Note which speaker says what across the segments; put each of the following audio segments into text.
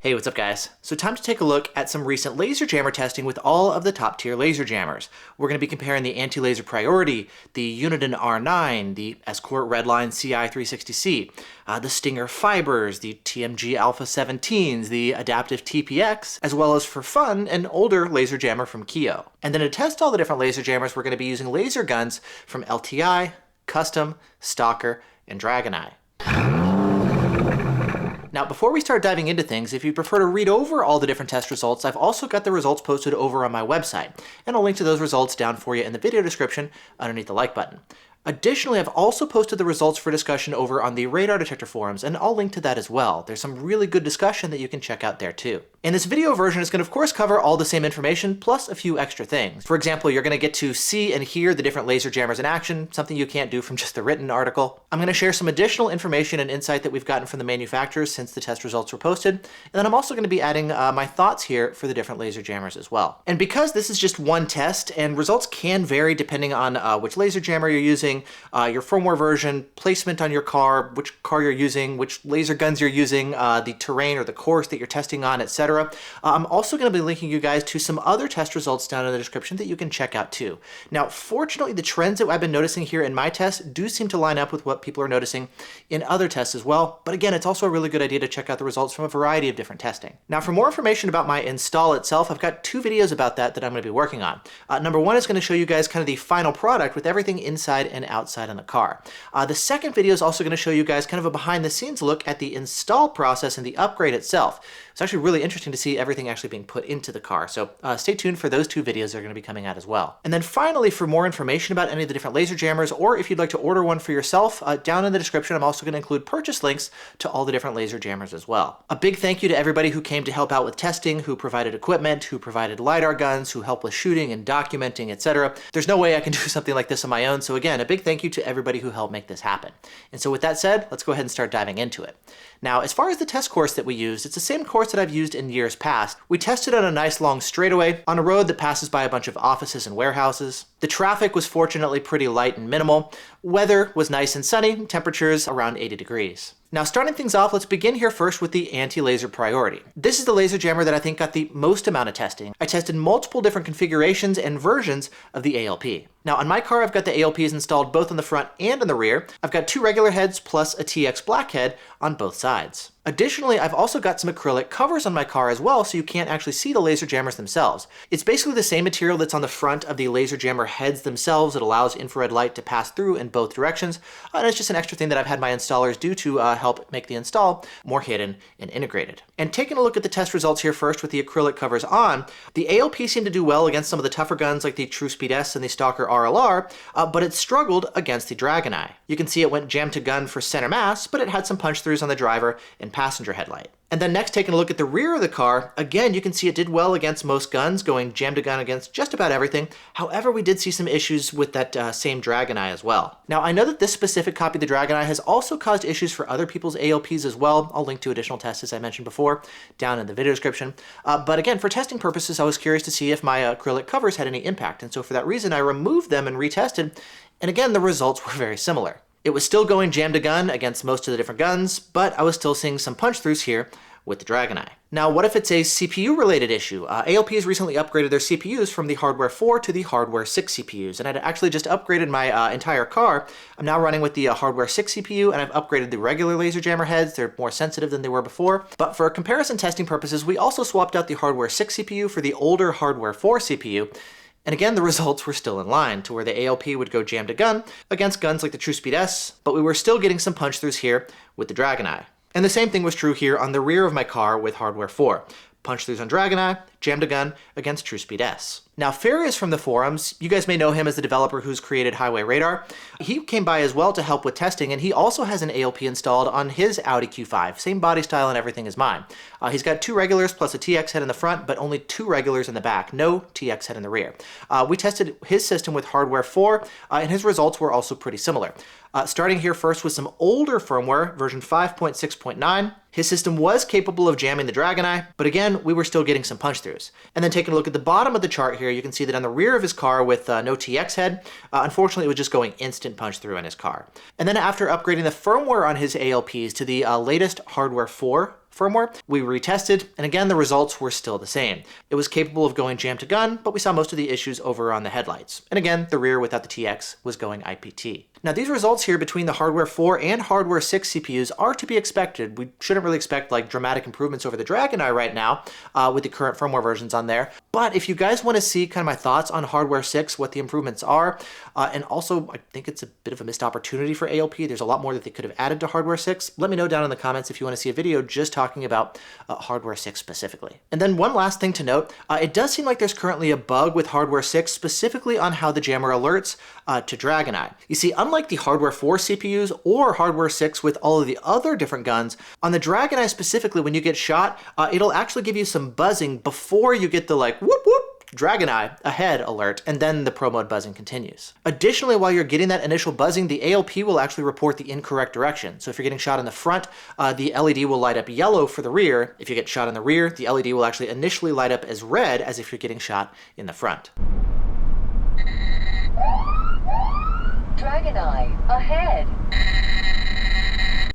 Speaker 1: Hey, what's up guys? So time to take a look at some recent laser jammer testing with all of the top tier laser jammers. We're going to be comparing the AntiLaser Priority, the Uniden R9, the Escort Redline Ci 360C, the Stinger Fibers, the TMG Alpha-17s, the Adaptiv TPX, as well as for fun, an older laser jammer from Kiyo. And then to test all the different laser jammers, we're going to be using laser guns from LTI, Custom, Stalker, and Dragoneye. Now, before we start diving into things, if you prefer to read over all the different test results, I've also got the results posted over on my website, and I'll link to those results down for you in the video description underneath the like button. Additionally, I've also posted the results for discussion over on the radar detector forums, and I'll link to that as well. There's some really good discussion that you can check out there too. And this video version is going to, of course, cover all the same information, plus a few extra things. For example, you're going to get to see and hear the different laser jammers in action, something you can't do from just the written article. I'm going to share some additional information and insight that we've gotten from the manufacturers since the test results were posted. And then I'm also going to be adding my thoughts here for the different laser jammers as well. And because this is just one test, and results can vary depending on which laser jammer you're using, your firmware version, placement on your car, which car you're using, which laser guns you're using, the terrain or the course that you're testing on, etc. I'm also going to be linking you guys to some other test results down in the description that you can check out too. Now, fortunately, the trends that I've been noticing here in my test do seem to line up with what people are noticing in other tests as well. But again, it's also a really good idea to check out the results from a variety of different testing. Now, for more information about my install itself, I've got two videos about that I'm going to be working on. Number one is going to show you guys kind of the final product with everything inside and outside in the car. The second video is also going to show you guys kind of a behind the scenes look at the install process and the upgrade itself. It's actually really interesting to see everything actually being put into the car. So stay tuned for those two videos that are going to be coming out as well. And then finally, for more information about any of the different laser jammers, or if you'd like to order one for yourself, down in the description, I'm also going to include purchase links to all the different laser jammers as well. A big thank you to everybody who came to help out with testing, who provided equipment, who provided LiDAR guns, who helped with shooting and documenting, etc. There's no way I can do something like this on my own. So again, a big thank you to everybody who helped make this happen. And so with that said, let's go ahead and start diving into it. Now, as far as the test course that we used, it's the same course that I've used in years past. We tested on a nice long straightaway on a road that passes by a bunch of offices and warehouses. The traffic was fortunately pretty light and minimal. Weather was nice and sunny, temperatures around 80 degrees. Now, starting things off, let's begin here first with the AntiLaser Priority. This is the laser jammer that I think got the most amount of testing. I tested multiple different configurations and versions of the ALP. Now, on my car, I've got the ALPs installed both on the front and on the rear. I've got two regular heads plus a TX black head on both sides. Additionally, I've also got some acrylic covers on my car as well, so you can't actually see the laser jammers themselves. It's basically the same material that's on the front of the laser jammer heads themselves. It allows infrared light to pass through in both directions, and it's just an extra thing that I've had my installers do to help make the install more hidden and integrated. And taking a look at the test results here first with the acrylic covers on, the ALP seemed to do well against some of the tougher guns like the TrueSpeed S and the Stalker RLR, but it struggled against the Dragoneye. You can see it went jam to gun for center mass, but it had some punch throughs on the driver and passenger headlight. And then next, taking a look at the rear of the car, again, you can see it did well against most guns, going jam to gun against just about everything. However, we did see some issues with that same Dragoneye as well. Now, I know that this specific copy of the Dragoneye has also caused issues for other people's ALPs as well. I'll link to additional tests, as I mentioned before, down in the video description. But again, for testing purposes, I was curious to see if my acrylic covers had any impact. And so for that reason, I removed them and retested. And again, the results were very similar. It was still going jam to gun against most of the different guns, but I was still seeing some punch throughs here with the Dragoneye. Now, what if it's a CPU-related issue? ALP has recently upgraded their CPUs from the Hardware 4 to the Hardware 6 CPUs, and I'd actually just upgraded my entire car. I'm now running with the Hardware 6 CPU, and I've upgraded the regular laser jammer heads. They're more sensitive than they were before. But for comparison testing purposes, we also swapped out the Hardware 6 CPU for the older Hardware 4 CPU. And again, the results were still in line to where the ALP would go jam to gun against guns like the TrueSpeed S, but we were still getting some punch throughs here with the Dragoneye. And the same thing was true here on the rear of my car with Hardware 4. Punch throughs on Dragoneye, jam to gun against TrueSpeed S. Now, Farius from the forums, you guys may know him as the developer who's created Highway Radar. He came by as well to help with testing, and he also has an ALP installed on his Audi Q5. Same body style and everything as mine. He's got two regulars plus a TX head in the front, but only two regulars in the back. No TX head in the rear. We tested his system with Hardware 4, and his results were also pretty similar. Starting here first with some older firmware, version 5.6.9. His system was capable of jamming the Dragoneye, but again, we were still getting some punch throughs. And then taking a look at the bottom of the chart here, you can see that on the rear of his car with no TX head, unfortunately it was just going instant punch through on his car. And then after upgrading the firmware on his ALPs to the latest Hardware 4 firmware. We retested, and again, the results were still the same. It was capable of going jam to gun, but we saw most of the issues over on the headlights. And again, the rear without the TX was going IPT. Now, these results here between the hardware 4 and hardware 6 CPUs are to be expected. We shouldn't really expect like dramatic improvements over the Dragon Eye right now with the current firmware versions on there. But if you guys want to see kind of my thoughts on hardware 6, what the improvements are, and also I think it's a bit of a missed opportunity for ALP. There's a lot more that they could have added to hardware 6. Let me know down in the comments if you want to see a video just talking about hardware 6 specifically. And then one last thing to note, it does seem like there's currently a bug with hardware 6 specifically on how the jammer alerts to Dragon Eye. You see, unlike the hardware 4 CPUs or hardware 6 with all of the other different guns, on the Dragon Eye specifically, when you get shot, it'll actually give you some buzzing before you get the like whoop whoop Dragon Eye ahead alert, and then the Pro mode buzzing continues. Additionally, while you're getting that initial buzzing, the ALP will actually report the incorrect direction. So if you're getting shot in the front, the LED will light up yellow for the rear. If you get shot in the rear, the LED will actually initially light up as red as if you're getting shot in the front.
Speaker 2: Dragon Eye ahead.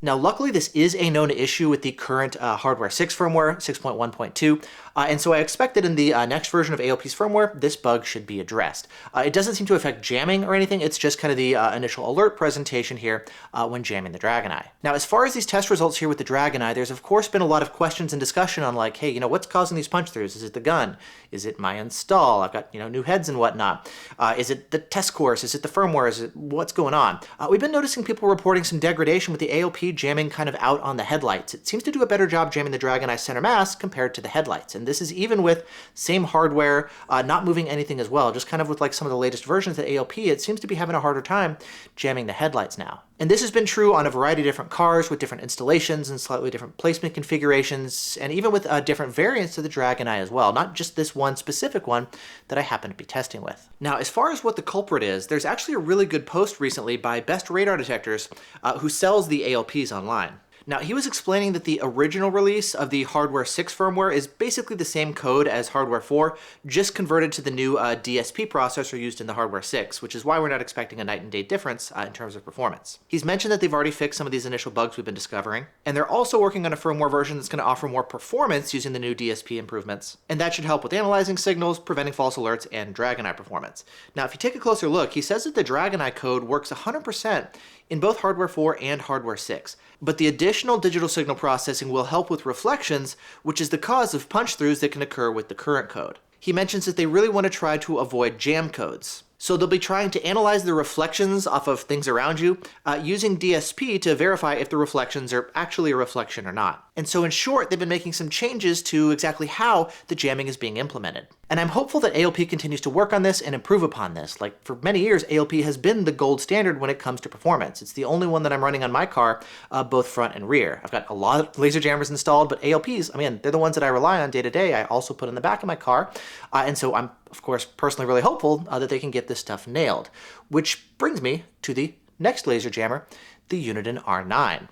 Speaker 1: Now, luckily, this is a known issue with the current hardware 6 firmware, 6.1.2, and so I expect that in the next version of ALP's firmware, this bug should be addressed. It doesn't seem to affect jamming or anything, it's just kind of the initial alert presentation here when jamming the Dragon Eye. Now, as far as these test results here with the Dragon Eye, there's of course been a lot of questions and discussion on like, hey, what's causing these punch-throughs? Is it the gun? Is it my install? I've got, new heads and whatnot. Is it the test course? Is it the firmware? Is it what's going on? We've been noticing people reporting some degradation with the ALP jamming kind of out on the headlights. It seems to do a better job jamming the Dragon Eye center mass compared to the headlights. And this is even with same hardware, not moving anything as well. Just kind of with like some of the latest versions of ALP, it seems to be having a harder time jamming the headlights now. And this has been true on a variety of different cars with different installations and slightly different placement configurations, and even with different variants of the Dragon Eye as well, not just this one specific one that I happen to be testing with. Now, as far as what the culprit is, there's actually a really good post recently by Best Radar Detectors who sells the ALPs online. Now, he was explaining that the original release of the hardware 6 firmware is basically the same code as hardware 4, just converted to the new DSP processor used in the hardware 6, which is why we're not expecting a night and day difference in terms of performance. He's mentioned that they've already fixed some of these initial bugs we've been discovering, and they're also working on a firmware version that's going to offer more performance using the new DSP improvements, and that should help with analyzing signals, preventing false alerts, and Dragon Eye performance. Now, if you take a closer look, he says that the Dragon Eye code works 100% in both hardware 4 and hardware 6, but the additional digital signal processing will help with reflections, which is the cause of punch-throughs that can occur with the current code. He mentions that they really want to try to avoid jam codes. So they'll be trying to analyze the reflections off of things around you using DSP to verify if the reflections are actually a reflection or not. And so in short, they've been making some changes to exactly how the jamming is being implemented. And I'm hopeful that ALP continues to work on this and improve upon this. Like, for many years, ALP has been the gold standard when it comes to performance. It's the only one that I'm running on my car, both front and rear. I've got a lot of laser jammers installed, but ALPs, they're the ones that I rely on day to day. I also put in the back of my car. And so I'm, of course, personally really hopeful that they can get this stuff nailed. Which brings me to the next laser jammer, the Uniden R9.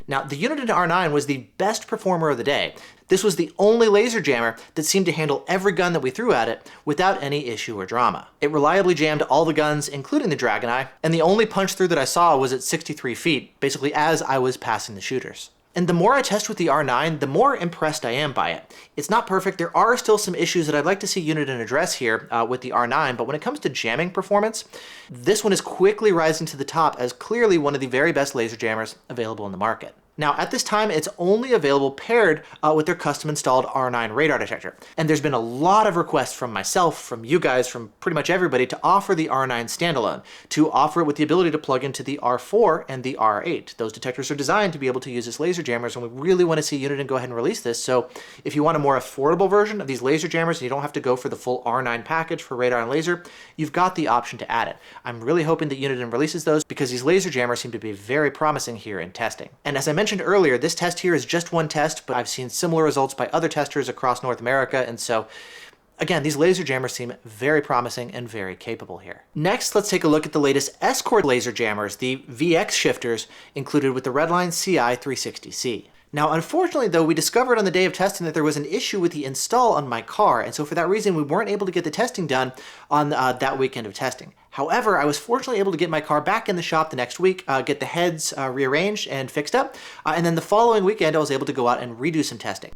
Speaker 1: Now, the Uniden R9 was the best performer of the day. This was the only laser jammer that seemed to handle every gun that we threw at it without any issue or drama. It reliably jammed all the guns, including the Dragon Eye, and the only punch through that I saw was at 63 feet, basically as I was passing the shooters. And the more I test with the R9, the more impressed I am by it. It's not perfect. There are still some issues that I'd like to see Uniden address here with the R9, but when it comes to jamming performance, this one is quickly rising to the top as clearly one of the very best laser jammers available in the market. Now, at this time, it's only available paired with their custom-installed R9 radar detector. And there's been a lot of requests from myself, from you guys, from pretty much everybody to offer the R9 standalone, to offer it with the ability to plug into the R4 and the R8. Those detectors are designed to be able to use as laser jammers, and we really want to see Uniden go ahead and release this. So if you want a more affordable version of these laser jammers and you don't have to go for the full R9 package for radar and laser, you've got the option to add it. I'm really hoping that Uniden releases those because these laser jammers seem to be very promising here in testing. And as I mentioned earlier, this test here is just one test, but I've seen similar results by other testers across North America, and so again, these laser jammers seem very promising and very capable here. Next, let's take a look at the latest Escort laser jammers, the VX shifters included with the Redline Ci 360C. Now, unfortunately, though, we discovered on the day of testing that there was an issue with the install on my car, and so for that reason, we weren't able to get the testing done on that weekend of testing. However, I was fortunately able to get my car back in the shop the next week, get the heads rearranged and fixed up, and then the following weekend I was able to go out and redo some testing.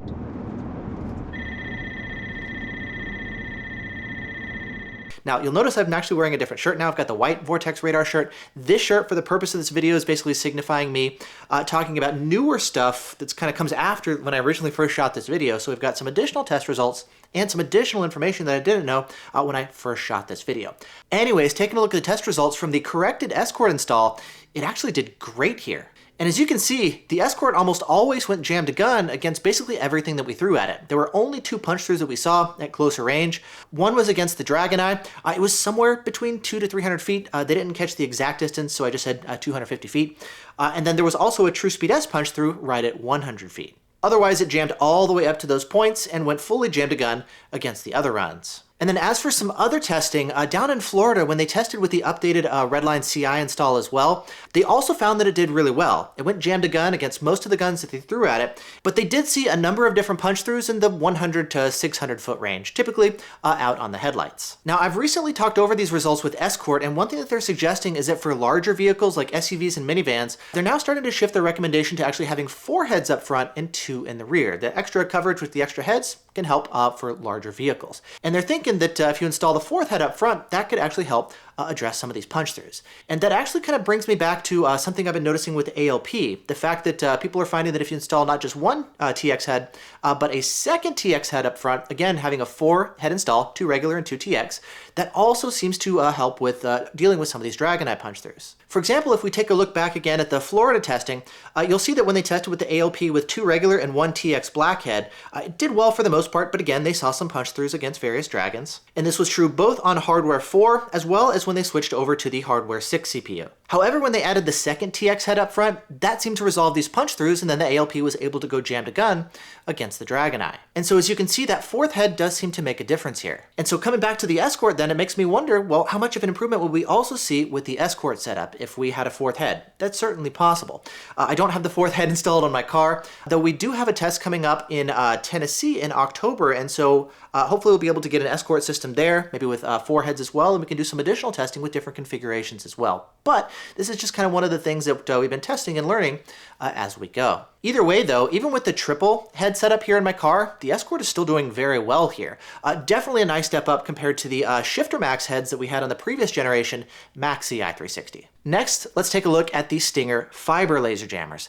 Speaker 1: Now, you'll notice I'm actually wearing a different shirt now. I've got the white Vortex Radar shirt. This shirt, for the purpose of this video, is basically signifying me talking about newer stuff that kind of comes after when I originally first shot this video. So we've got some additional test results and some additional information that I didn't know when I first shot this video. Anyways, taking a look at the test results from the corrected Escort install, it actually did great here. And as you can see, the Escort almost always went jam to gun against basically everything that we threw at it. There were only 2 punch-throughs that we saw at closer range. One was against the Dragon Eye. It was somewhere between 200 to 300 feet. They didn't catch the exact distance, so I just said 250 feet. And then there was also a True Speed S punch-through right at 100 feet. Otherwise, it jammed all the way up to those points and went fully jam to gun against the other runs. And then as for some other testing, down in Florida, when they tested with the updated Redline Ci install as well, they also found that it did really well. It went jam to gun against most of the guns that they threw at it, but they did see a number of different punch-throughs in the 100 to 600 foot range, typically out on the headlights. Now, I've recently talked over these results with Escort, and one thing that they're suggesting is that for larger vehicles like SUVs and minivans, they're now starting to shift their recommendation to actually having 4 heads up front and 2 in the rear. The extra coverage with the extra heads can help for larger vehicles. And they're thinking that if you install the 4th head up front, that could actually help address some of these punch-throughs. And that actually kind of brings me back to something I've been noticing with ALP, the fact that people are finding that if you install not just one TX head, but a second TX head up front, again, having a 4-head install, 2 regular and 2 TX, that also seems to help with dealing with some of these Dragon Eye punch-throughs. For example, if we take a look back again at the Florida testing, you'll see that when they tested with the ALP with 2 regular and 1 TX blackhead, it did well for the most part, but again, they saw some punch-throughs against various Dragons. And this was true both on hardware 4 as well as when they switched over to the hardware 6 CPU. However, when they added the second TX head up front, that seemed to resolve these punch-throughs, and then the ALP was able to go jam to gun against the Dragon Eye. And so as you can see, that 4th head does seem to make a difference here. And so coming back to the Escort then, it makes me wonder, well, how much of an improvement would we also see with the Escort setup if we had a 4th head? That's certainly possible. I don't have the 4th head installed on my car, though we do have a test coming up in Tennessee in October, and so hopefully we'll be able to get an Escort system there, maybe with 4 heads as well, and we can do some additional testing with different configurations as well. But this is just kind of one of the things that we've been testing and learning as we go. Either way though, even with the triple head setup here in my car, the Escort is still doing very well here. Definitely a nice step up compared to the Shifter Max heads that we had on the previous generation Maxi i360. Next, let's take a look at the Stinger fiber laser jammers.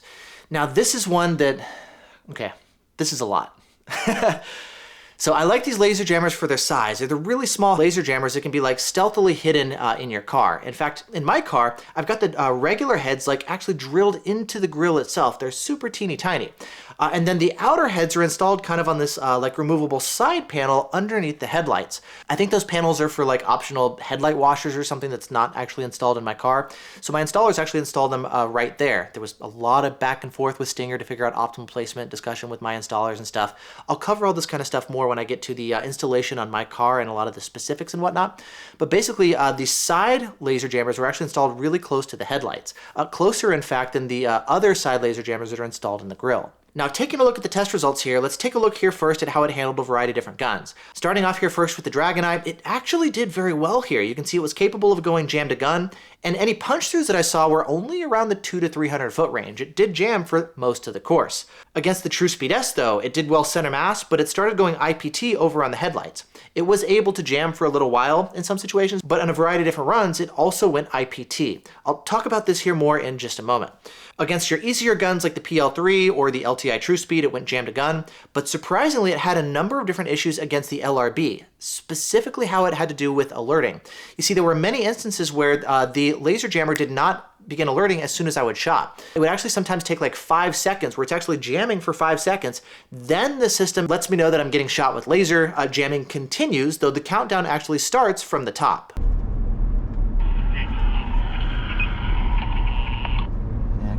Speaker 1: Now this is one that, okay, this is a lot. So I like these laser jammers for their size. They're the really small laser jammers that can be like stealthily hidden in your car. In fact, in my car, I've got the regular heads like actually drilled into the grille itself. They're super teeny tiny. And then the outer heads are installed kind of on this like removable side panel underneath the headlights. I think those panels are for like optional headlight washers or something that's not actually installed in my car. So my installers actually installed them right there. There was a lot of back and forth with Stinger to figure out optimal placement, discussion with my installers and stuff. I'll cover all this kind of stuff more when I get to the installation on my car and a lot of the specifics and whatnot. But basically, the side laser jammers were actually installed really close to the headlights. Closer, in fact, than the other side laser jammers that are installed in the grille. Now, taking a look at the test results here, let's take a look here first at how it handled a variety of different guns. Starting off here first with the Dragon Eye, it actually did very well here. You can see it was capable of going jam to gun, and any punch-throughs that I saw were only around the 200 to 300 foot range. It did jam for most of the course. Against the True Speed S, though, it did well center mass, but it started going IPT over on the headlights. It was able to jam for a little while in some situations, but on a variety of different runs, it also went IPT. I'll talk about this here more in just a moment. Against your easier guns like the PL3 or the LTI True Speed, it went jam to gun, but surprisingly it had a number of different issues against the LRB, specifically how it had to do with alerting. You see, there were many instances where the laser jammer did not begin alerting as soon as I would shot. It would actually sometimes take like 5 seconds where it's actually jamming for 5 seconds. Then the system lets me know that I'm getting shot with laser. Jamming continues, though the countdown actually starts from the top.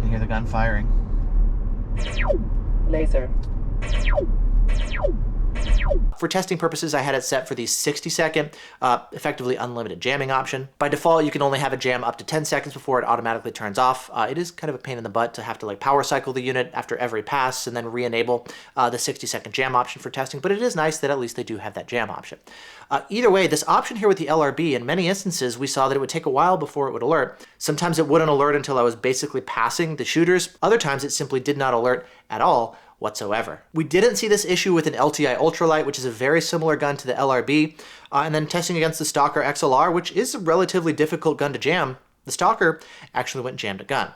Speaker 1: Hear the gun firing.
Speaker 2: Laser.
Speaker 1: For testing purposes, I had it set for the 60-second, effectively unlimited jamming option. By default, you can only have it jam up to 10 seconds before it automatically turns off. It is kind of a pain in the butt to have to like power cycle the unit after every pass and then re-enable the 60-second jam option for testing, but it is nice that at least they do have that jam option. Either way, this option here with the LRB, in many instances, we saw that it would take a while before it would alert. Sometimes it wouldn't alert until I was basically passing the shooters. Other times it simply did not alert at all whatsoever. We didn't see this issue with an LTI Ultralight, which is a very similar gun to the LRB, and then testing against the Stalker XLR, which is a relatively difficult gun to jam. The Stalker actually went and jammed a gun.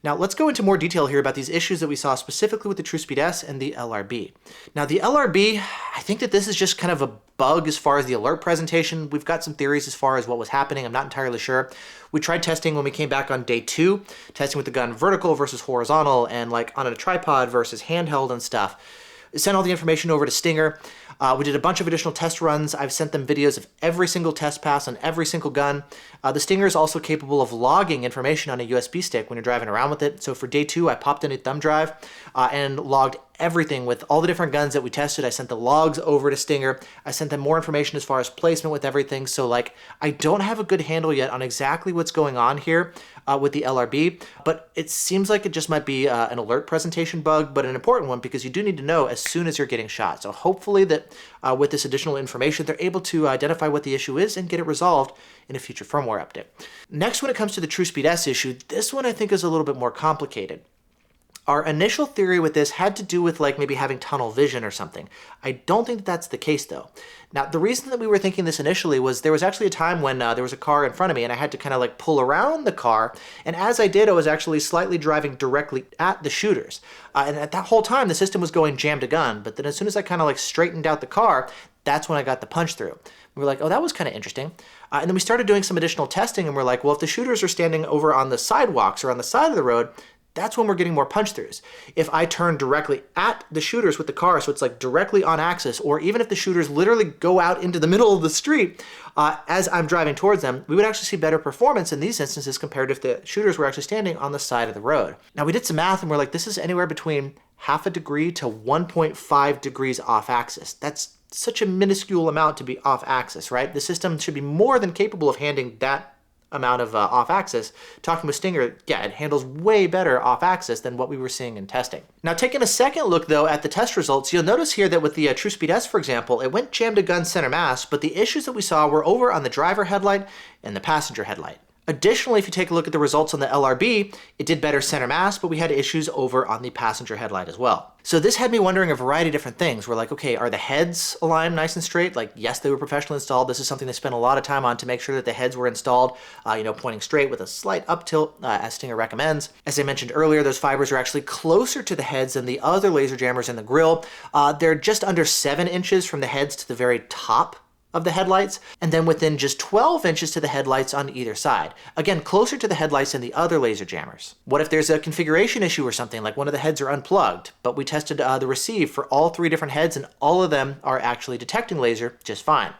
Speaker 1: Now let's go into more detail here about these issues that we saw specifically with the TrueSpeed S and the LRB. Now the LRB, I think that this is just kind of a bug as far as the alert presentation. We've got some theories as far as what was happening. I'm not entirely sure. We tried testing when we came back on day 2, testing with the gun vertical versus horizontal and like on a tripod versus handheld and stuff. Sent all the information over to Stinger. We did a bunch of additional test runs. I've sent them videos of every single test pass on every single gun. The Stinger is also capable of logging information on a USB stick when you're driving around with it. So for day 2, I popped in a thumb drive and logged everything with all the different guns that we tested. I sent the logs over to Stinger. I sent them more information as far as placement with everything. So like, I don't have a good handle yet on exactly what's going on here with the LRB, but it seems like it just might be an alert presentation bug, but an important one because you do need to know as soon as you're getting shot. So hopefully that with this additional information, they're able to identify what the issue is and get it resolved in a future firmware update. Next, when it comes to the TrueSpeed S issue, this one I think is a little bit more complicated. Our initial theory with this had to do with like maybe having tunnel vision or something. I don't think that that's the case though. Now, the reason that we were thinking this initially was there was actually a time when there was a car in front of me and I had to kind of like pull around the car. And as I did, I was actually slightly driving directly at the shooters. And at that whole time, the system was going jam to gun. But then as soon as I kind of like straightened out the car, that's when I got the punch through. We were like, oh, that was kind of interesting. And then we started doing some additional testing and we're like, well, if the shooters are standing over on the sidewalks or on the side of the road, that's when we're getting more punch throughs. If I turn directly at the shooters with the car, so it's like directly on axis, or even if the shooters literally go out into the middle of the street as I'm driving towards them, we would actually see better performance in these instances compared to if the shooters were actually standing on the side of the road. Now we did some math and we're like, this is anywhere between 0.5 degree to 1.5 degrees off axis. That's such a minuscule amount to be off axis, right? The system should be more than capable of handling that amount of off-axis. Talking with Stinger, yeah, it handles way better off-axis than what we were seeing in testing. Now, taking a second look, though, at the test results, you'll notice here that with the TrueSpeed S, for example, it went jam to gun center mass, but the issues that we saw were over on the driver headlight and the passenger headlight. Additionally, if you take a look at the results on the LRB, it did better center mass, but we had issues over on the passenger headlight as well. So this had me wondering a variety of different things. We're like, okay, are the heads aligned nice and straight? Like, yes, they were professionally installed. This is something they spent a lot of time on to make sure that the heads were installed, pointing straight with a slight up tilt, as Stinger recommends. As I mentioned earlier, those fibers are actually closer to the heads than the other laser jammers in the grill. They're just under 7 inches from the heads to the very top of the headlights, and then within just 12 inches to the headlights on either side. Again, closer to the headlights than the other laser jammers. What if there's a configuration issue or something, like one of the heads are unplugged, but we tested the receive for all 3 different heads and all of them are actually detecting laser just fine?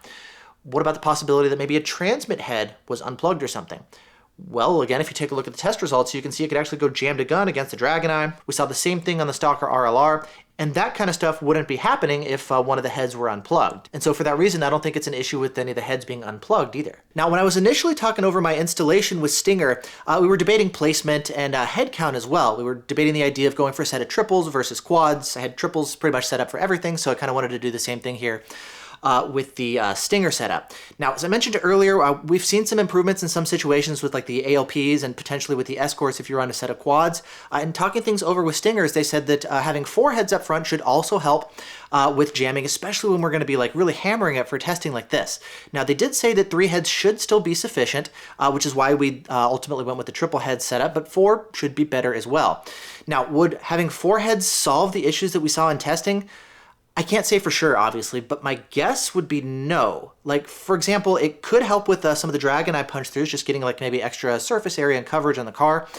Speaker 1: What about the possibility that maybe a transmit head was unplugged or something? Well, again, if you take a look at the test results, you can see it could actually go jam to gun against the Dragon Eye. We saw the same thing on the Stalker RLR, and that kind of stuff wouldn't be happening if one of the heads were unplugged. And so for that reason, I don't think it's an issue with any of the heads being unplugged either. Now, when I was initially talking over my installation with Stinger, we were debating placement and head count as well. We were debating the idea of going for a set of triples versus quads. I had triples pretty much set up for everything, so I kind of wanted to do the same thing here with the Stinger setup. Now, as I mentioned earlier, we've seen some improvements in some situations with like the ALPs and potentially with the Escorts if you're on a set of quads. And talking things over with Stingers, they said that having 4 heads up front should also help with jamming, especially when we're going to be like really hammering it for testing like this. Now, they did say that 3 heads should still be sufficient, which is why we ultimately went with the triple head setup, but 4 should be better as well. Now, would having 4 heads solve the issues that we saw in testing? I can't say for sure, obviously, but my guess would be no. Like, for example, it could help with some of the Dragon Eye punch-throughs, just getting like maybe extra surface area and coverage on the car.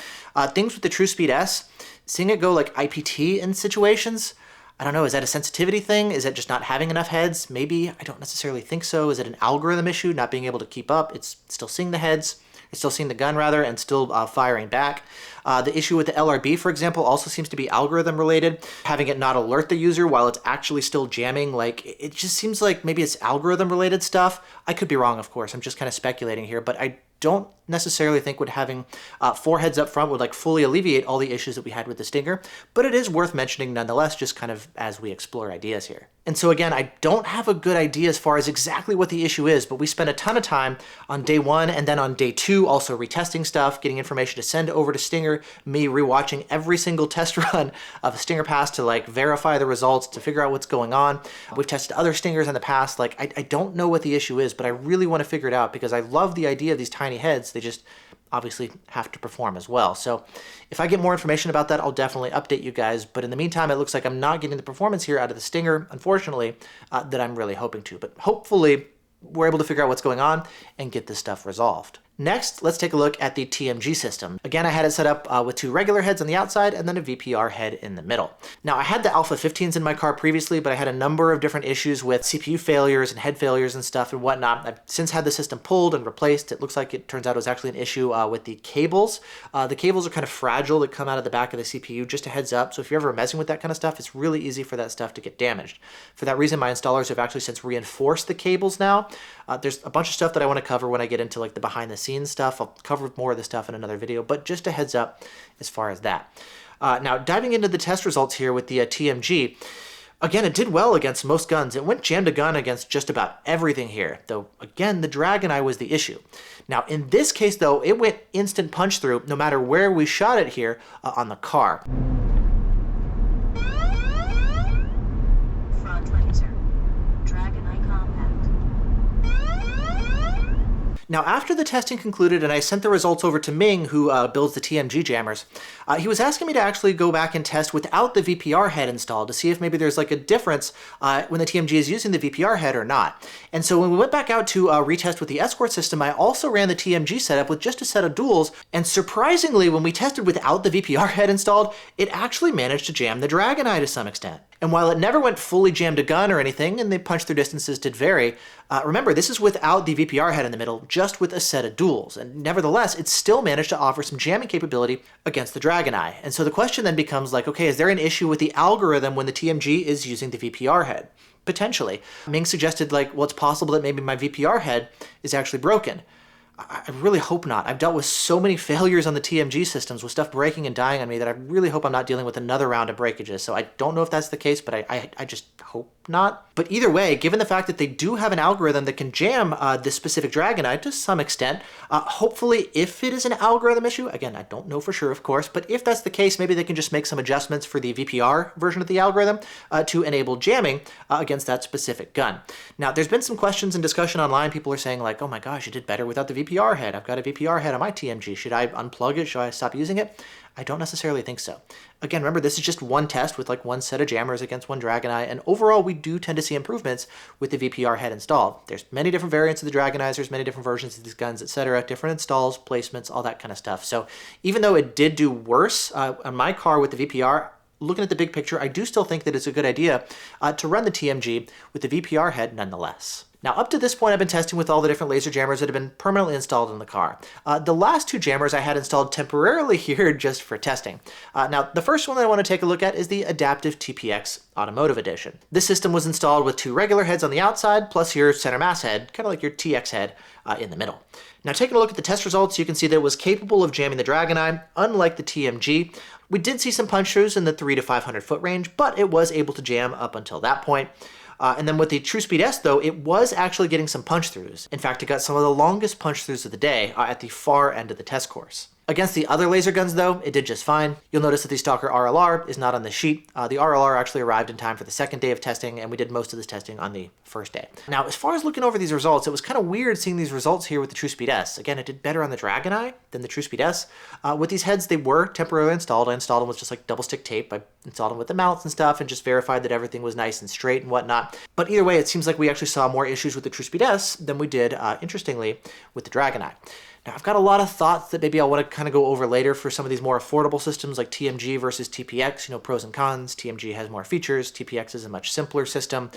Speaker 1: Things with the TrueSpeed S, seeing it go like IPT in situations, I don't know, is that a sensitivity thing? Is it just not having enough heads? Maybe, I don't necessarily think so. Is it an algorithm issue, not being able to keep up? It's still seeing the heads. still seeing the gun rather, and still firing back. The issue with the LRB, for example, also seems to be algorithm related, having it not alert the user while it's actually still jamming. Like, it just seems like maybe it's algorithm related stuff. I could be wrong, of course. I'm just kind of speculating here, but I don't necessarily think would having 4 heads up front would like fully alleviate all the issues that we had with the Stinger, but it is worth mentioning nonetheless, just kind of as we explore ideas here. And so again, I don't have a good idea as far as exactly what the issue is, but we spent a ton of time on day 1 and then on day 2 also retesting stuff, getting information to send over to Stinger, me rewatching every single test run of a Stinger pass to like verify the results, to figure out what's going on. We've tested other Stingers in the past. Like, I don't know what the issue is, but I really want to figure it out because I love the idea of these tiny heads. They just obviously have to perform as well. So if I get more information about that, I'll definitely update you guys. But in the meantime, it looks like I'm not getting the performance here out of the Stinger, unfortunately, that I'm really hoping to. But hopefully we're able to figure out what's going on and get this stuff resolved. Next, let's take a look at the TMG system. Again, I had it set up with 2 regular heads on the outside and then a VPR head in the middle. Now, I had the Alpha-17s in my car previously, but I had a number of different issues with CPU failures and head failures and stuff and whatnot. I've since had the system pulled and replaced. It looks like it turns out it was actually an issue with the cables. The cables are kind of fragile that come out of the back of the CPU, just a heads up. So if you're ever messing with that kind of stuff, it's really easy for that stuff to get damaged. For that reason, my installers have actually since reinforced the cables now. There's a bunch of stuff that I want to cover when I get into like the behind the scenes stuff. I'll cover more of this stuff in another video, but just a heads up as far as that. Now, diving into the test results here with the TMG, again, it did well against most guns. It went jam to gun against just about everything here, though, again, the Dragon Eye was the issue. Now, in this case, though, it went instant punch through no matter where we shot it here on the car. Now, after the testing concluded and I sent the results over to Ming, who builds the TMG jammers, he was asking me to actually go back and test without the VPR head installed to see if maybe there's like a difference when the TMG is using the VPR head or not. And so when we went back out to retest with the Escort system, I also ran the TMG setup with just a set of duals, and surprisingly, when we tested without the VPR head installed, it actually managed to jam the Dragon Eye to some extent. And while it never went fully jam to gun or anything, and the punch-through distances did vary, remember, this is without the VPR head in the middle, just with a set of duals. And nevertheless, it still managed to offer some jamming capability against the Dragon Eye. And so the question then becomes like, okay, is there an issue with the algorithm when the TMG is using the VPR head? Potentially. Ming suggested like, well, it's possible that maybe my VPR head is actually broken. I really hope not. I've dealt with so many failures on the TMG systems with stuff breaking and dying on me that I really hope I'm not dealing with another round of breakages. So I don't know if that's the case, but I just hope not. But either way, given the fact that they do have an algorithm that can jam this specific Dragon Eye to some extent, hopefully if it is an algorithm issue, again, I don't know for sure, of course, but if that's the case, maybe they can just make some adjustments for the VPR version of the algorithm to enable jamming against that specific gun. Now, there's been some questions and discussion online. People are saying like, oh my gosh, you did better without the VPR head. I've got a VPR head on my TMG. Should I unplug it? Should I stop using it? I don't necessarily think so. Again, remember, this is just one test with like one set of jammers against one Dragon Eye, and overall we do tend to see improvements with the VPR head installed. There's many different variants of the Dragon Eyes, there's many different versions of these guns, etc., different installs, placements, all that kind of stuff. So even though it did do worse on my car with the VPR, looking at the big picture, I do still think that it's a good idea to run the TMG with the VPR head nonetheless. Now, up to this point, I've been testing with all the different laser jammers that have been permanently installed in the car. The last 2 jammers I had installed temporarily here just for testing. Now, the first one that I want to take a look at is the Adaptiv TPX Automotive Edition. This system was installed with 2 regular heads on the outside, plus your center mass head, kind of like your TX head in the middle. Now, taking a look at the test results, you can see that it was capable of jamming the Dragon Eye, unlike the TMG. We did see some punch-throughs in the 300 to 500 foot range, but it was able to jam up until that point. And then with the TrueSpeed S, though, it was actually getting some punch-throughs. In fact, it got some of the longest punch-throughs of the day at the far end of the test course. Against the other laser guns, though, it did just fine. You'll notice that the Stalker RLR is not on the sheet. The RLR actually arrived in time for the second day of testing, and we did most of this testing on the first day. Now, as far as looking over these results, it was kind of weird seeing these results here with the TrueSpeed S. Again, it did better on the Dragon Eye than the TrueSpeed S. With these heads, they were temporarily installed. I installed them with just like double stick tape. I installed them with the mounts and stuff and just verified that everything was nice and straight and whatnot. But either way, it seems like we actually saw more issues with the TrueSpeed S than we did, interestingly, with the Dragon Eye. Now, I've got a lot of thoughts that maybe I want to kind of go over later for some of these more affordable systems like TMG versus TPX, pros and cons. TMG has more features. TPX is a much simpler system.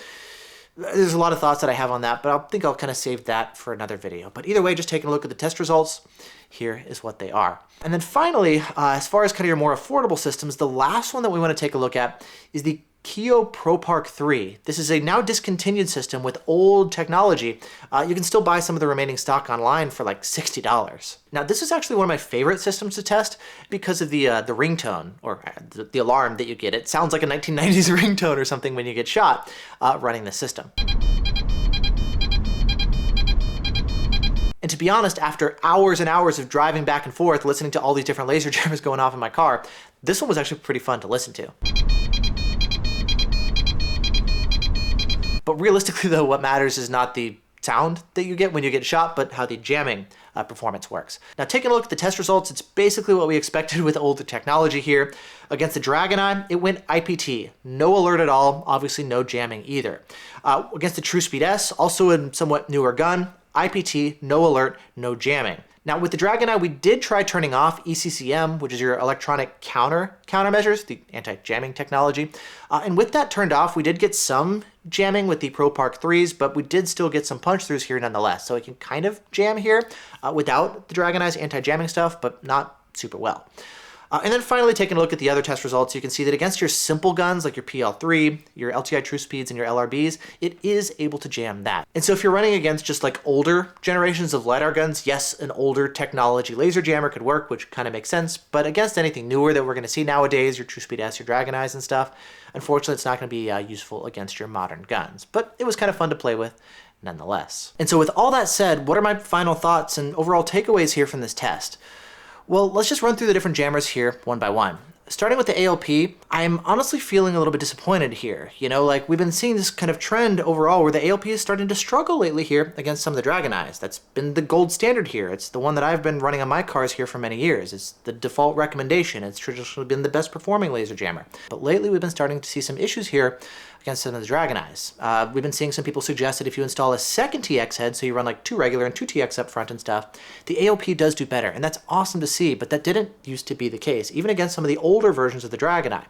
Speaker 1: There's a lot of thoughts that I have on that, but I think I'll kind of save that for another video. But either way, just taking a look at the test results, here is what they are. And then finally, as far as kind of your more affordable systems, the last one that we want to take a look at is the Kiyo ProPark 3. This is a now discontinued system with old technology. You can still buy some of the remaining stock online for like $60. Now, this is actually one of my favorite systems to test because of the ringtone, or the alarm that you get. It sounds like a 1990s ringtone or something when you get shot running the system. And to be honest, after hours and hours of driving back and forth, listening to all these different laser jammers going off in my car, this one was actually pretty fun to listen to. But realistically though, what matters is not the sound that you get when you get shot, but how the jamming performance works. Now, taking a look at the test results, it's basically what we expected with older technology here. Against the DragonEye, it went IPT, no alert at all, obviously no jamming either. Against the TrueSpeed S, also a somewhat newer gun, IPT, no alert, no jamming. Now, with the DragonEye, we did try turning off ECCM, which is your electronic countermeasures, the anti-jamming technology. And with that turned off, we did get some jamming with the ProPark 3s, but we did still get some punch-throughs here nonetheless. So it can kind of jam here without the DragonEye's anti-jamming stuff, but not super well. And then finally, taking a look at the other test results, you can see that against your simple guns like your PL3, your LTI True Speeds, and your LRBs, it is able to jam that. And so if you're running against just like older generations of LiDAR guns, yes, an older technology laser jammer could work, which kind of makes sense. But against anything newer that we're going to see nowadays, your TrueSpeed S, your DragonEyes and stuff, unfortunately, it's not going to be useful against your modern guns. But it was kind of fun to play with nonetheless. And so with all that said, what are my final thoughts and overall takeaways here from this test? Well, let's just run through the different jammers here one by one. Starting with the ALP, I'm honestly feeling a little bit disappointed here. You know, like we've been seeing this kind of trend overall where the ALP is starting to struggle lately here against some of the DragonEyes. That's been the gold standard here. It's the one that I've been running on my cars here for many years. It's the default recommendation. It's traditionally been the best performing laser jammer. But lately we've been starting to see some issues here against some of the DragonEyes. We've been seeing some people suggest that if you install a second TX head, so you run like 2 regular and 2 TX up front and stuff, the ALP does do better, and that's awesome to see, but that didn't used to be the case, even against some of the older versions of the DragonEye.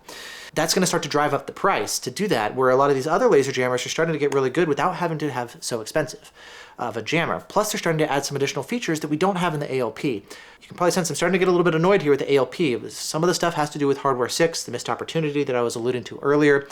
Speaker 1: That's going to start to drive up the price to do that, where a lot of these other laser jammers are starting to get really good without having to have so expensive of a jammer. Plus, they're starting to add some additional features that we don't have in the ALP. You can probably sense I'm starting to get a little bit annoyed here with the ALP. Some of the stuff has to do with hardware 6, the missed opportunity that I was alluding to earlier.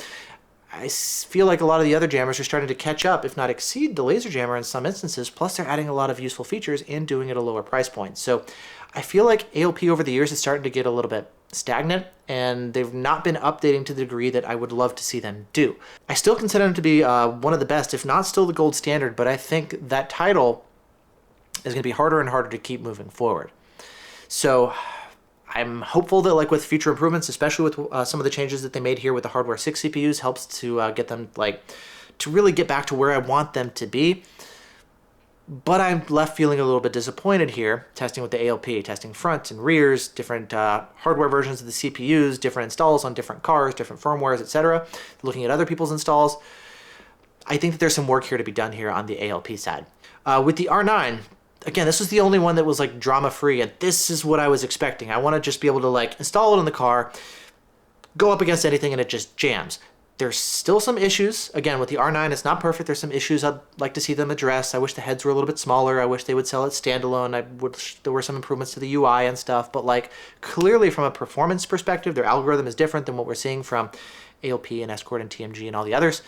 Speaker 1: I feel like a lot of the other jammers are starting to catch up, if not exceed, the laser jammer in some instances, plus they're adding a lot of useful features and doing it at a lower price point. So I feel like ALP over the years is starting to get a little bit stagnant, and they've not been updating to the degree that I would love to see them do. I still consider them to be one of the best, if not still the gold standard, but I think that title is going to be harder and harder to keep moving forward. So I'm hopeful that like with future improvements, especially with some of the changes that they made here with the hardware 6 CPUs, helps to get them like to really get back to where I want them to be. But I'm left feeling a little bit disappointed here, testing with the ALP, testing fronts and rears, different hardware versions of the CPUs, different installs on different cars, different firmwares, etc. Looking at other people's installs, I think that there's some work here to be done here on the ALP side. With the R9, again, this was the only one that was like drama-free, and this is what I was expecting. I want to just be able to like install it in the car, go up against anything, and it just jams. There's still some issues. Again, with the R9, it's not perfect. There's some issues I'd like to see them address. I wish the heads were a little bit smaller. I wish they would sell it standalone. I wish there were some improvements to the UI and stuff. But like clearly from a performance perspective, their algorithm is different than what we're seeing from ALP and Escort and TMG and all the others.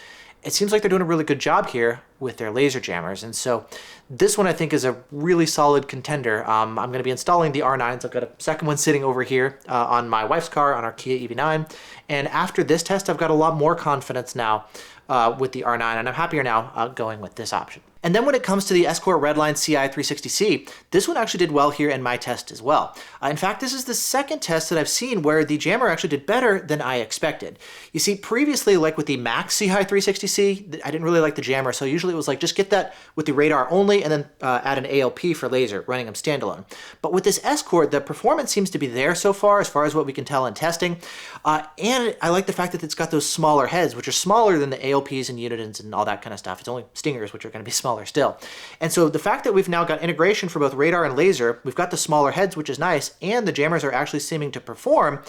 Speaker 1: It seems like they're doing a really good job here with their laser jammers. And so this one I think is a really solid contender. I'm going to be installing the R9s. I've got a second one sitting over here on my wife's car on our Kia EV9. And after this test, I've got a lot more confidence now with the R9, and I'm happier now going with this option. And then when it comes to the Escort Redline Ci 360C, this one actually did well here in my test as well. In fact, this is the second test that I've seen where the jammer actually did better than I expected. You see, previously, like with the Max Ci 360C, I didn't really like the jammer, so usually it was like, just get that with the radar only and then add an ALP for laser, running them standalone. But with this Escort, the performance seems to be there so far as what we can tell in testing. And I like the fact that it's got those smaller heads, which are smaller than the ALPs and Unidens and all that kind of stuff. It's only Stingers, which are going to be smaller still. And so the fact that we've now got integration for both radar and laser, we've got the smaller heads, which is nice, and the jammers are actually seeming to perform,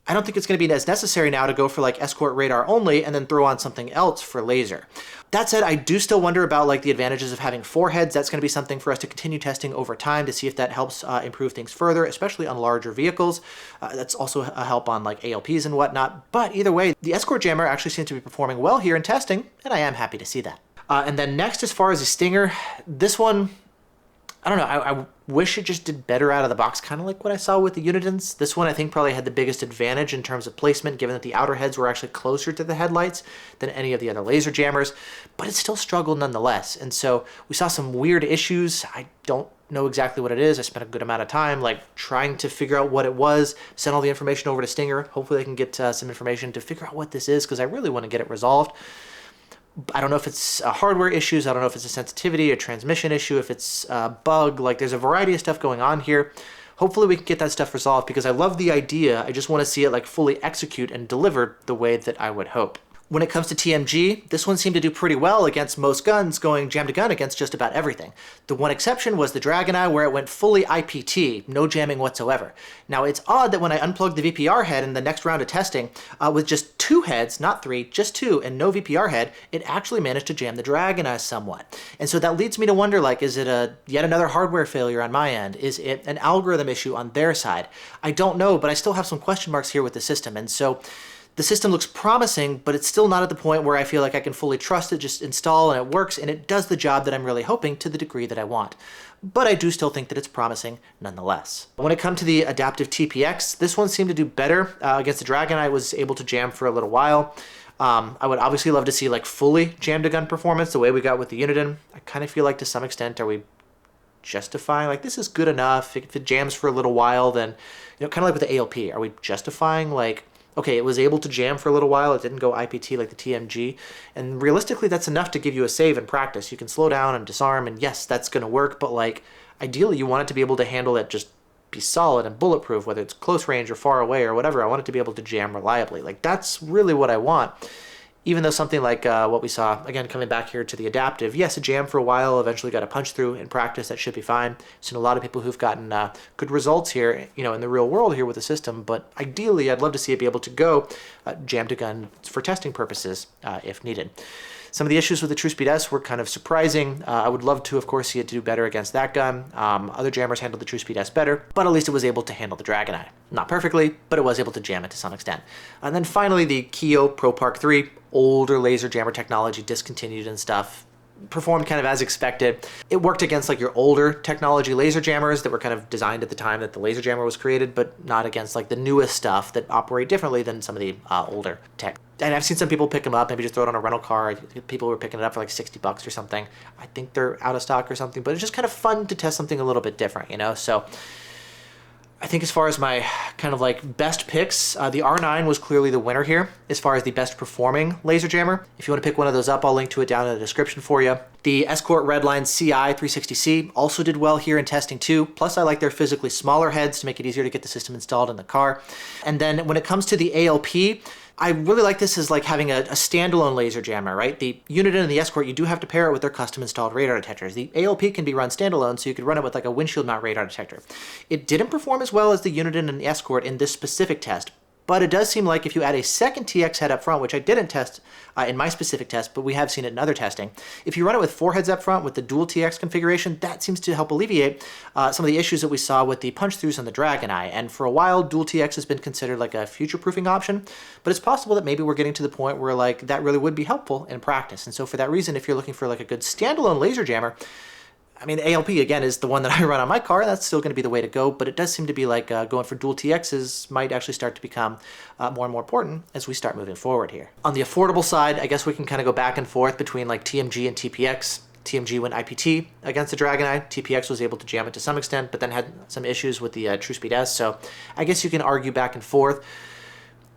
Speaker 1: I don't think it's going to be as necessary now to go for like Escort radar only and then throw on something else for laser. That said, I do still wonder about like the advantages of having 4 heads. That's going to be something for us to continue testing over time to see if that helps improve things further, especially on larger vehicles. That's also a help on like ALPs and whatnot. But either way, the Escort jammer actually seems to be performing well here in testing, and I am happy to see that. And then next, as far as the Stinger, this one, I don't know, I wish it just did better out of the box, kind of like what I saw with the Unidens. This one I think probably had the biggest advantage in terms of placement, given that the outer heads were actually closer to the headlights than any of the other laser jammers, but it still struggled nonetheless. And so we saw some weird issues. I don't know exactly what it is. I spent a good amount of time like trying to figure out what it was, sent all the information over to Stinger. Hopefully they can get some information to figure out what this is, because I really want to get it resolved. I don't know if it's hardware issues, I don't know if it's a sensitivity, a transmission issue, if it's a bug, like there's a variety of stuff going on here. Hopefully we can get that stuff resolved, because I love the idea, I just want to see it like fully execute and delivered the way that I would hope. When it comes to TMG, this one seemed to do pretty well against most guns, going jam to gun against just about everything. The one exception was the Dragon Eye, where it went fully IPT, no jamming whatsoever. Now it's odd that when I unplugged the VPR head in the next round of testing, with just 2 heads, not 3, just 2, and no VPR head, it actually managed to jam the Dragon Eye somewhat. And so that leads me to wonder, like, is it yet another hardware failure on my end? Is it an algorithm issue on their side? I don't know, but I still have some question marks here with the system, and so the system looks promising, but it's still not at the point where I feel like I can fully trust it, just install and it works, and it does the job that I'm really hoping to the degree that I want. But I do still think that it's promising nonetheless. When it comes to the Adaptiv TPX, this one seemed to do better. Against the Dragon, I was able to jam for a little while. I would obviously love to see like fully jam-to-gun performance the way we got with the Uniden. I kind of feel like to some extent, are we justifying, like, this is good enough? If it jams for a little while, then, you know, kind of like with the ALP, are we justifying, like, okay, it was able to jam for a little while, it didn't go IPT like the TMG, and realistically that's enough to give you a save in practice. You can slow down and disarm, and yes, that's going to work, but like, ideally you want it to be able to handle it, just be solid and bulletproof, whether it's close range or far away or whatever. I want it to be able to jam reliably. Like, that's really what I want. Even though something like what we saw, again, coming back here to the Adaptiv, yes, it jammed for a while, eventually got a punch through in practice, that should be fine. Seen a lot of people who've gotten good results here, you know, in the real world here with the system, but ideally I'd love to see it be able to go jam to gun for testing purposes if needed. Some of the issues with the TrueSpeed S were kind of surprising. I would love to, of course, see it do better against that gun. Other jammers handled the TrueSpeed S better, but at least it was able to handle the Dragon Eye. Not perfectly, but it was able to jam it to some extent. And then finally, the Kiyo ProPark 3, older laser jammer technology, discontinued and stuff, performed kind of as expected. It worked against like your older technology laser jammers that were kind of designed at the time that the laser jammer was created, but not against like the newest stuff that operate differently than some of the older tech. And I've seen some people pick them up, maybe just throw it on a rental car. People were picking it up for like $60 or something. I think they're out of stock or something, but it's just kind of fun to test something a little bit different, you know? So I think as far as my kind of like best picks, the R9 was clearly the winner here as far as the best performing laser jammer. If you want to pick one of those up, I'll link to it down in the description for you. The Escort Redline Ci 360C also did well here in testing too. Plus I like their physically smaller heads to make it easier to get the system installed in the car. And then when it comes to the ALP, I really like this as like having a standalone laser jammer, right? The Uniden and the Escort, you do have to pair it with their custom installed radar detectors. The ALP can be run standalone, so you could run it with like a windshield mount radar detector. It didn't perform as well as the Uniden and the Escort in this specific test, but it does seem like if you add a second TX head up front, which I didn't test in my specific test, but we have seen it in other testing, if you run it with 4 heads up front with the dual TX configuration, that seems to help alleviate some of the issues that we saw with the punch-throughs on the Dragon Eye. And for a while, dual TX has been considered like a future-proofing option, but it's possible that maybe we're getting to the point where like that really would be helpful in practice. And so for that reason, if you're looking for like a good standalone laser jammer, I mean, the ALP, again, is the one that I run on my car, and that's still going to be the way to go, but it does seem to be like going for dual TXs might actually start to become more and more important as we start moving forward here. On the affordable side, I guess we can kind of go back and forth between like TMG and TPX. TMG went IPT against the Dragon Eye. TPX was able to jam it to some extent, but then had some issues with the TrueSpeed S, so I guess you can argue back and forth.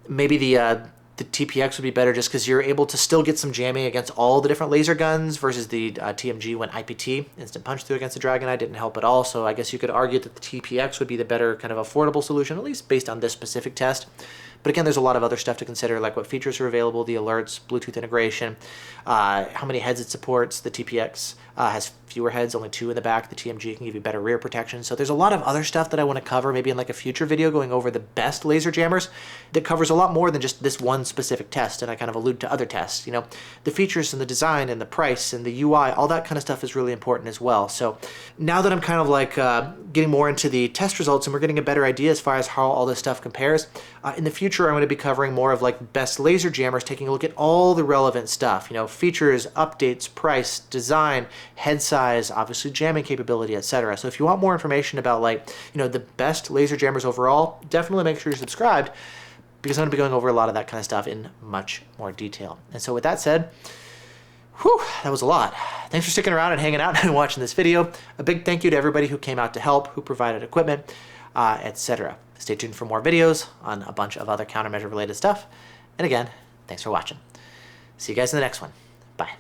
Speaker 1: Maybe the TPX would be better just because you're able to still get some jamming against all the different laser guns versus the TMG went IPT. Instant punch through against the Dragon Eye didn't help at all, so I guess you could argue that the TPX would be the better kind of affordable solution, at least based on this specific test. But again, there's a lot of other stuff to consider, like what features are available, the alerts, Bluetooth integration, how many heads it supports, the TPX, has fewer heads, only 2 in the back. The TMG can give you better rear protection. So there's a lot of other stuff that I want to cover, maybe in like a future video going over the best laser jammers, that covers a lot more than just this one specific test, and I kind of allude to other tests. You know, the features and the design and the price and the UI, all that kind of stuff is really important as well. So now that I'm kind of like getting more into the test results and we're getting a better idea as far as how all this stuff compares, in the future I'm going to be covering more of like best laser jammers, taking a look at all the relevant stuff, you know, features, updates, price, design, head size, obviously jamming capability, etc. So if you want more information about, like, you know, the best laser jammers overall, definitely make sure you're subscribed, because I'm going to be going over a lot of that kind of stuff in much more detail. And so with that said, whew, that was a lot. Thanks for sticking around and hanging out and watching this video. A big thank you to everybody who came out to help, who provided equipment, etc. Stay tuned for more videos on a bunch of other countermeasure related stuff. And again, thanks for watching. See you guys in the next one. Bye.